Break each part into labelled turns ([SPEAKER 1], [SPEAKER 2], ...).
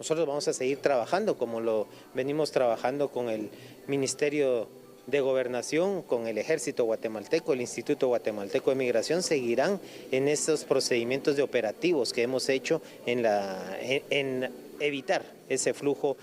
[SPEAKER 1] nosotros vamos a seguir trabajando como lo venimos trabajando con el Ministerio de Gobernación, con el Ejército Guatemalteco, el Instituto Guatemalteco de Migración, seguirán en estos procedimientos de operativos que hemos hecho en evitar ese flujo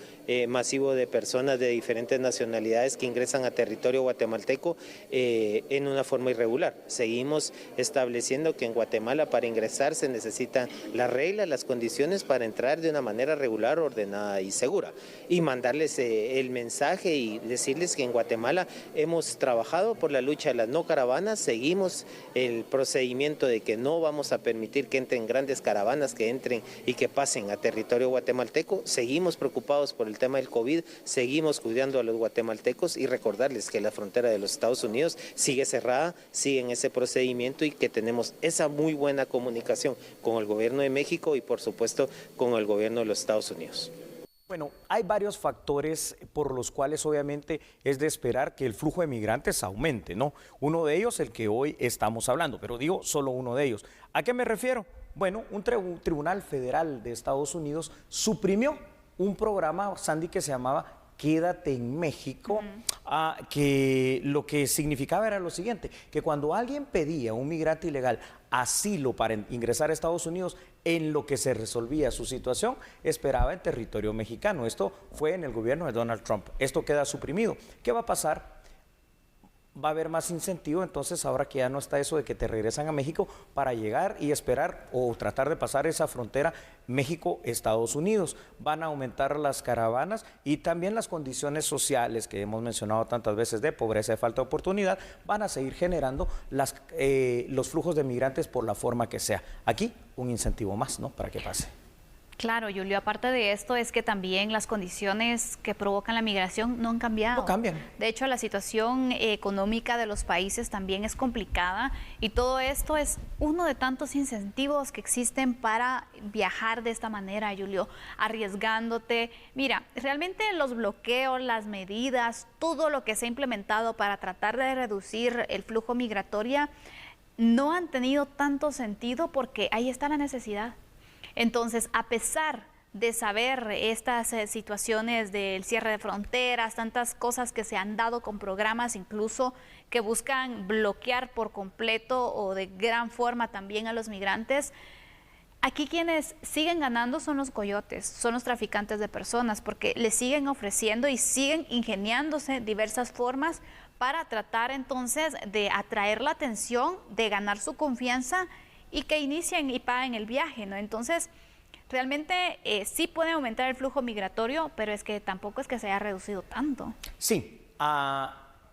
[SPEAKER 1] masivo de personas de diferentes nacionalidades que ingresan a territorio guatemalteco en una forma irregular. Seguimos estableciendo que en Guatemala para ingresar se necesitan las reglas, las condiciones para entrar de una manera regular, ordenada y segura. Y mandarles el mensaje y decirles que en Guatemala hemos trabajado por la lucha de las no caravanas, seguimos el procedimiento de que no vamos a permitir que entren grandes caravanas, que entren y que pasen a territorio guatemalteco. Seguimos preocupados por el tema del COVID, seguimos cuidando a los guatemaltecos y recordarles que la frontera de los Estados Unidos sigue cerrada, sigue en ese procedimiento y que tenemos esa muy buena comunicación con el gobierno de México y por supuesto con el gobierno de los Estados Unidos.
[SPEAKER 2] Bueno, hay varios factores por los cuales obviamente es de esperar que el flujo de migrantes aumente, ¿no? Uno de ellos el que hoy estamos hablando, pero digo solo uno de ellos. ¿A qué me refiero? Bueno, un tribunal federal de Estados Unidos suprimió un programa, Sandy, que se llamaba Quédate en México, que lo que significaba era lo siguiente, que cuando alguien pedía, un migrante ilegal, asilo para ingresar a Estados Unidos, en lo que se resolvía su situación, esperaba en territorio mexicano. Esto fue en el gobierno de Donald Trump. Esto queda suprimido. ¿Qué va a pasar? Va a haber más incentivo, entonces ahora que ya no está eso de que te regresan a México para llegar y esperar o tratar de pasar esa frontera México-Estados Unidos. Van a aumentar las caravanas y también las condiciones sociales que hemos mencionado tantas veces de pobreza y falta de oportunidad, van a seguir generando los flujos de migrantes por la forma que sea. Aquí un incentivo más, ¿no?, para que pase.
[SPEAKER 3] Claro, Julio, aparte de esto es que también las condiciones que provocan la migración no han cambiado.
[SPEAKER 2] No cambian.
[SPEAKER 3] De hecho, la situación económica de los países también es complicada y todo esto es uno de tantos incentivos que existen para viajar de esta manera, Julio, arriesgándote. Mira, realmente los bloqueos, las medidas, todo lo que se ha implementado para tratar de reducir el flujo migratorio no han tenido tanto sentido porque ahí está la necesidad. Entonces, a pesar de saber estas situaciones del cierre de fronteras, tantas cosas que se han dado con programas incluso que buscan bloquear por completo o de gran forma también a los migrantes, aquí quienes siguen ganando son los coyotes, son los traficantes de personas, porque les siguen ofreciendo y siguen ingeniándose diversas formas para tratar entonces de atraer la atención, de ganar su confianza y que inicien y paguen el viaje, ¿no? Entonces, realmente sí puede aumentar el flujo migratorio, pero es que tampoco es que se haya reducido tanto.
[SPEAKER 2] Sí,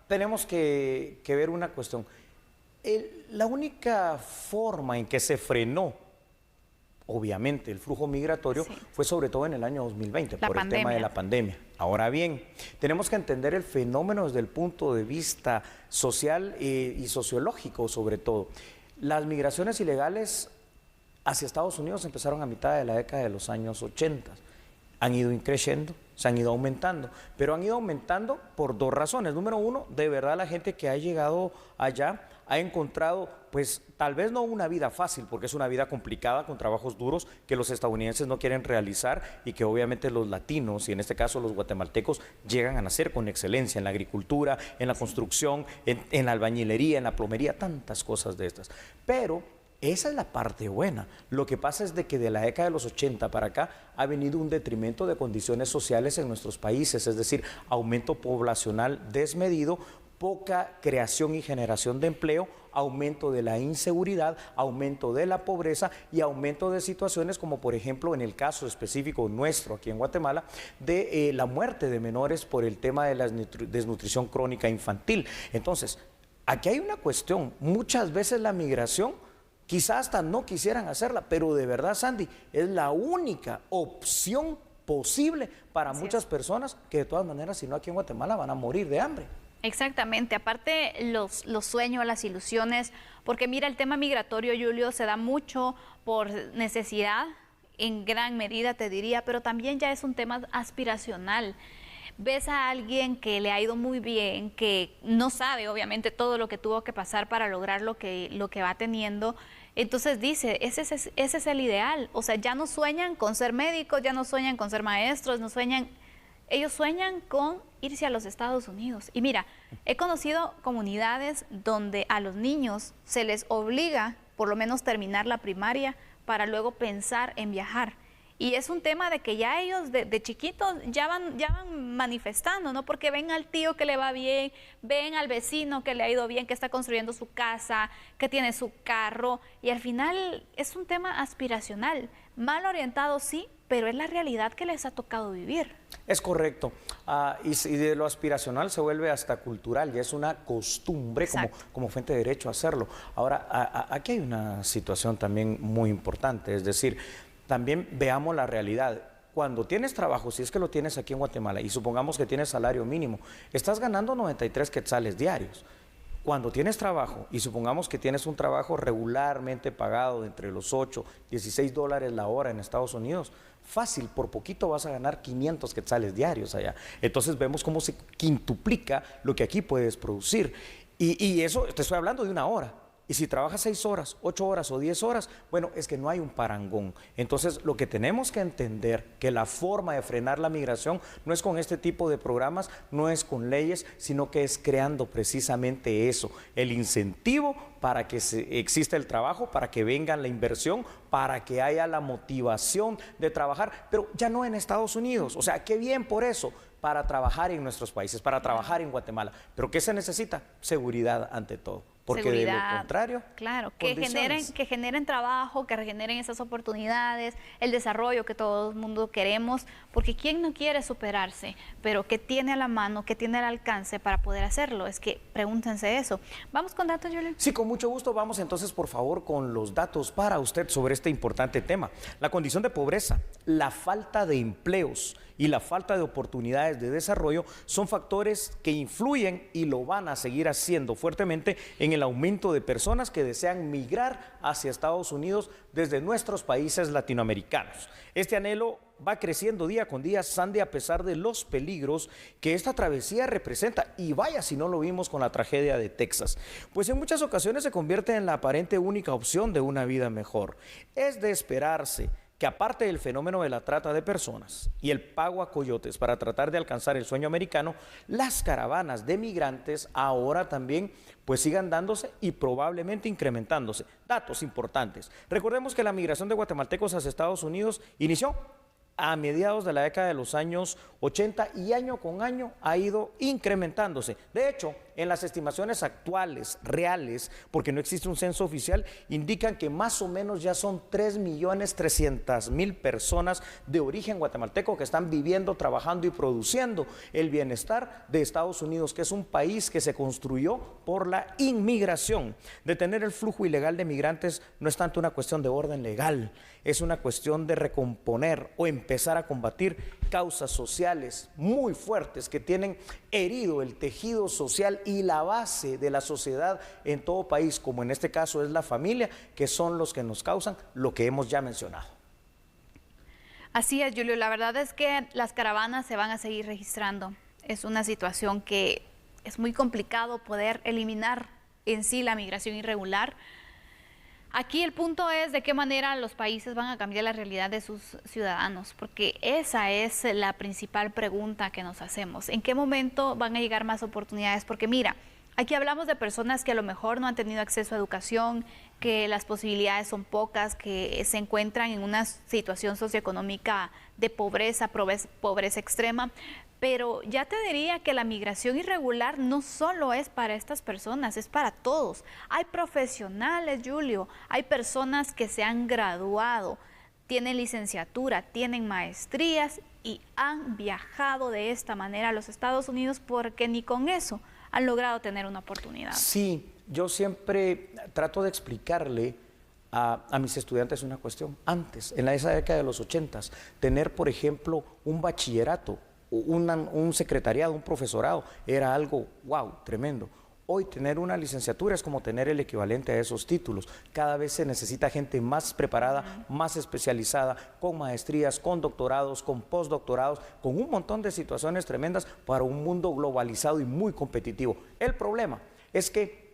[SPEAKER 2] tenemos que ver una cuestión. La única forma en que se frenó, obviamente, el flujo migratorio fue sobre todo en el año 2020, por el tema de la pandemia. Ahora bien, tenemos que entender el fenómeno desde el punto de vista social y sociológico, sobre todo. Las migraciones ilegales hacia Estados Unidos empezaron a mitad de la década de los años 80. Han ido creciendo, se han ido aumentando, pero han ido aumentando por dos razones. Número uno, de verdad la gente que ha llegado allá ha encontrado, pues tal vez no una vida fácil, porque es una vida complicada con trabajos duros que los estadounidenses no quieren realizar y que obviamente los latinos, y en este caso los guatemaltecos, llegan a nacer con excelencia en la agricultura, en la construcción, en la albañilería, en la plomería, tantas cosas de estas. Pero esa es la parte buena. Lo que pasa es de que de la década de los 80 para acá ha venido un detrimento de condiciones sociales en nuestros países, es decir, aumento poblacional desmedido, poca creación y generación de empleo, aumento de la inseguridad, aumento de la pobreza y aumento de situaciones como por ejemplo en el caso específico nuestro aquí en Guatemala de la muerte de menores por el tema de la desnutrición crónica infantil. Entonces, aquí hay una cuestión, muchas veces la migración quizás hasta no quisieran hacerla, pero de verdad, Sandy, es la única opción posible para muchas personas que de todas maneras, si no aquí en Guatemala, van a morir de hambre.
[SPEAKER 3] Exactamente, aparte los sueños, las ilusiones, porque mira, el tema migratorio, Julio, se da mucho por necesidad, en gran medida te diría, pero también ya es un tema aspiracional. ves a alguien que le ha ido muy bien, que no sabe obviamente todo lo que tuvo que pasar para lograr lo que va teniendo. Entonces dice, ese es el ideal. O sea, ya no sueñan con ser médicos, ya no sueñan con ser maestros, ellos sueñan con irse a los Estados Unidos. Y mira, he conocido comunidades donde a los niños se les obliga por lo menos terminar la primaria para luego pensar en viajar. Y es un tema de que ya ellos de chiquitos ya van manifestando, ¿no? Porque ven al tío que le va bien, ven al vecino que le ha ido bien, que está construyendo su casa, que tiene su carro. Y al final es un tema aspiracional, mal orientado sí, pero es la realidad que les ha tocado vivir.
[SPEAKER 2] Es correcto. Y de lo aspiracional se vuelve hasta cultural, ya es una costumbre como fuente de derecho a hacerlo. Ahora, aquí hay una situación también muy importante, es decir, también veamos la realidad. Cuando tienes trabajo, si es que lo tienes aquí en Guatemala, y supongamos que tienes salario mínimo, estás ganando 93 quetzales diarios. Cuando tienes trabajo, y supongamos que tienes un trabajo regularmente pagado de entre los 8, 16 dólares la hora en Estados Unidos, fácil, por poquito vas a ganar 500 quetzales diarios allá. Entonces vemos cómo se quintuplica lo que aquí puedes producir. Y eso, te estoy hablando de una hora. Y si trabajas 6 horas, 8 horas o 10 horas, bueno, es que no hay un parangón. Entonces, lo que tenemos que entender, que la forma de frenar la migración no es con este tipo de programas, no es con leyes, sino que es creando precisamente eso, el incentivo para que exista el trabajo, para que venga la inversión, para que haya la motivación de trabajar, pero ya no en Estados Unidos. O sea, qué bien por eso, para trabajar en nuestros países, para trabajar en Guatemala. ¿Pero qué se necesita? Seguridad ante todo. Porque seguridad, de lo contrario,
[SPEAKER 3] claro, que generen trabajo, que generen esas oportunidades, el desarrollo que todo el mundo queremos, porque ¿quién no quiere superarse? Pero ¿qué tiene a la mano, qué tiene al alcance para poder hacerlo? Es que pregúntense eso. ¿Vamos con datos, Julio?
[SPEAKER 2] Sí, con mucho gusto. Vamos entonces, por favor, con los datos para usted sobre este importante tema. La condición de pobreza, la falta de empleos y la falta de oportunidades de desarrollo son factores que influyen y lo van a seguir haciendo fuertemente en el aumento de personas que desean migrar hacia Estados Unidos desde nuestros países latinoamericanos. Este anhelo va creciendo día con día, Sandy, a pesar de los peligros que esta travesía representa. Y vaya si no lo vimos con la tragedia de Texas. Pues en muchas ocasiones se convierte en la aparente única opción de una vida mejor. Es de esperarse que aparte del fenómeno de la trata de personas y el pago a coyotes para tratar de alcanzar el sueño americano, las caravanas de migrantes ahora también pues sigan dándose y probablemente incrementándose. Datos importantes. Recordemos que la migración de guatemaltecos hacia Estados Unidos inició a mediados de la década de los años 80 y año con año ha ido incrementándose. De hecho, en las estimaciones actuales, reales, porque no existe un censo oficial, indican que más o menos ya son 3.300.000 personas de origen guatemalteco que están viviendo, trabajando y produciendo el bienestar de Estados Unidos, que es un país que se construyó por la inmigración. Detener el flujo ilegal de migrantes no es tanto una cuestión de orden legal, es una cuestión de recomponer o empezar a combatir causas sociales muy fuertes que tienen herido el tejido social y la base de la sociedad en todo país, como en este caso es la familia, que son los que nos causan lo que hemos ya mencionado.
[SPEAKER 3] Así es, Julio, la verdad es que las caravanas se van a seguir registrando. Es una situación que es muy complicado poder eliminar en sí la migración irregular. Aquí el punto es de qué manera los países van a cambiar la realidad de sus ciudadanos, porque esa es la principal pregunta que nos hacemos. ¿En qué momento van a llegar más oportunidades? Porque mira, aquí hablamos de personas que a lo mejor no han tenido acceso a educación, que las posibilidades son pocas, que se encuentran en una situación socioeconómica de pobreza extrema. Pero ya te diría que la migración irregular no solo es para estas personas, es para todos. Hay profesionales, Julio, hay personas que se han graduado, tienen licenciatura, tienen maestrías y han viajado de esta manera a los Estados Unidos porque ni con eso han logrado tener una oportunidad.
[SPEAKER 2] Sí, yo siempre trato de explicarle a mis estudiantes una cuestión. Antes, en esa década de los 80s, tener, por ejemplo, un bachillerato, un secretariado, un profesorado, era algo, wow, tremendo. Hoy tener una licenciatura es como tener el equivalente a esos títulos. Cada vez se necesita gente más preparada, más especializada, con maestrías, con doctorados, con postdoctorados, con un montón de situaciones tremendas para un mundo globalizado y muy competitivo. El problema es que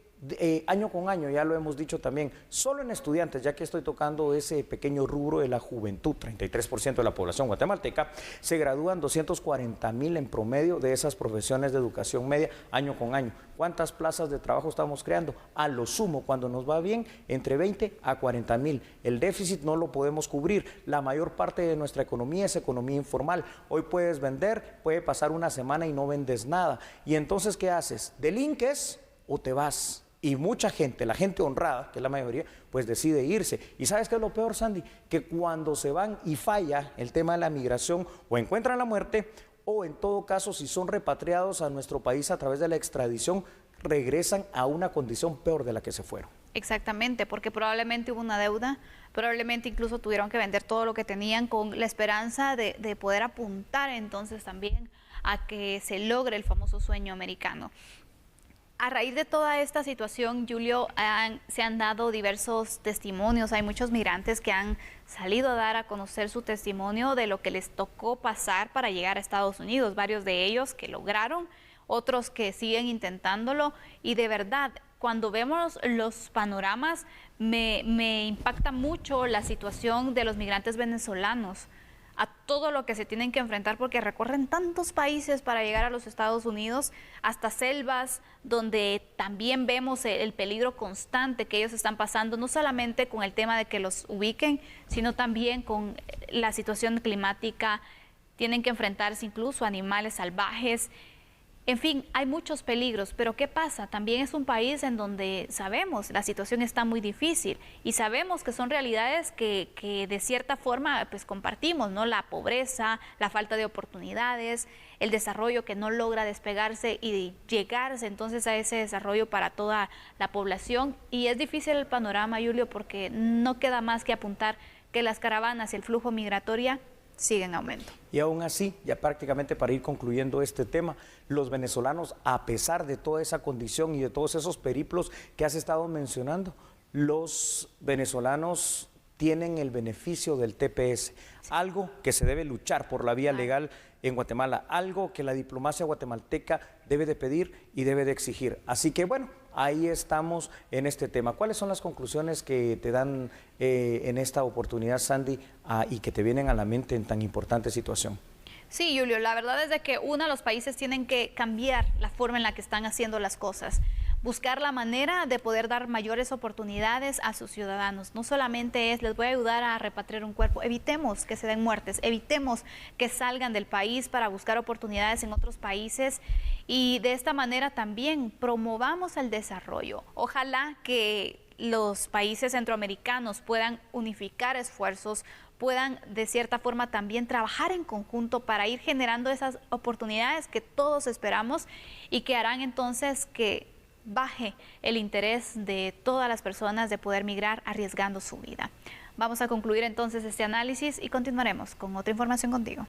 [SPEAKER 2] año con año, ya lo hemos dicho también, solo en estudiantes, ya que estoy tocando ese pequeño rubro de la juventud, 33% de la población guatemalteca, se gradúan 240,000 en promedio de esas profesiones de educación media año con año. ¿Cuántas plazas de trabajo estamos creando? A lo sumo, cuando nos va bien, entre 20 a 40,000. El déficit no lo podemos cubrir. La mayor parte de nuestra economía es economía informal. Hoy puedes vender, puede pasar una semana y no vendes nada. Y entonces, ¿qué haces? ¿Delinques o te vas? Y mucha gente, la gente honrada, que es la mayoría, pues decide irse. ¿Y sabes qué es lo peor, Sandy? Que cuando se van y falla el tema de la migración, o encuentran la muerte, o en todo caso, si son repatriados a nuestro país a través de la extradición, regresan a una condición peor de la que se fueron.
[SPEAKER 3] Exactamente, porque probablemente hubo una deuda, probablemente incluso tuvieron que vender todo lo que tenían con la esperanza de poder apuntar entonces también a que se logre el famoso sueño americano. A raíz de toda esta situación, Julio, se han dado diversos testimonios. Hay muchos migrantes que han salido a dar a conocer su testimonio de lo que les tocó pasar para llegar a Estados Unidos. Varios de ellos que lograron, otros que siguen intentándolo. Y de verdad, cuando vemos los panoramas, me impacta mucho la situación de los migrantes venezolanos, a todo lo que se tienen que enfrentar porque recorren tantos países para llegar a los Estados Unidos, hasta selvas donde también vemos el peligro constante que ellos están pasando, no solamente con el tema de que los ubiquen, sino también con la situación climática. Tienen que enfrentarse incluso a animales salvajes. En fin, hay muchos peligros, pero ¿qué pasa? También es un país en donde sabemos la situación está muy difícil y sabemos que son realidades que de cierta forma pues compartimos, ¿no? La pobreza, la falta de oportunidades, el desarrollo que no logra despegarse y llegarse entonces a ese desarrollo para toda la población. Y es difícil el panorama, Julio, porque no queda más que apuntar que las caravanas y el flujo migratorio sigue en aumento.
[SPEAKER 2] Y aún así, ya prácticamente para ir concluyendo este tema, los venezolanos, a pesar de toda esa condición y de todos esos periplos que has estado mencionando, los venezolanos tienen el beneficio del TPS, algo que se debe luchar por la vía legal en Guatemala, algo que la diplomacia guatemalteca debe de pedir y debe de exigir. Así que bueno, ahí estamos en este tema. ¿Cuáles son las conclusiones que te dan en esta oportunidad, Sandy, y que te vienen a la mente en tan importante situación?
[SPEAKER 3] Sí, Julio, la verdad es de que los países tienen que cambiar la forma en la que están haciendo las cosas, buscar la manera de poder dar mayores oportunidades a sus ciudadanos. No solamente es, les voy a ayudar a repatriar un cuerpo, evitemos que se den muertes, evitemos que salgan del país para buscar oportunidades en otros países y de esta manera también promovamos el desarrollo. Ojalá que los países centroamericanos puedan unificar esfuerzos, puedan de cierta forma también trabajar en conjunto para ir generando esas oportunidades que todos esperamos y que harán entonces que baje el interés de todas las personas de poder migrar arriesgando su vida. Vamos a concluir entonces este análisis y continuaremos con otra información contigo.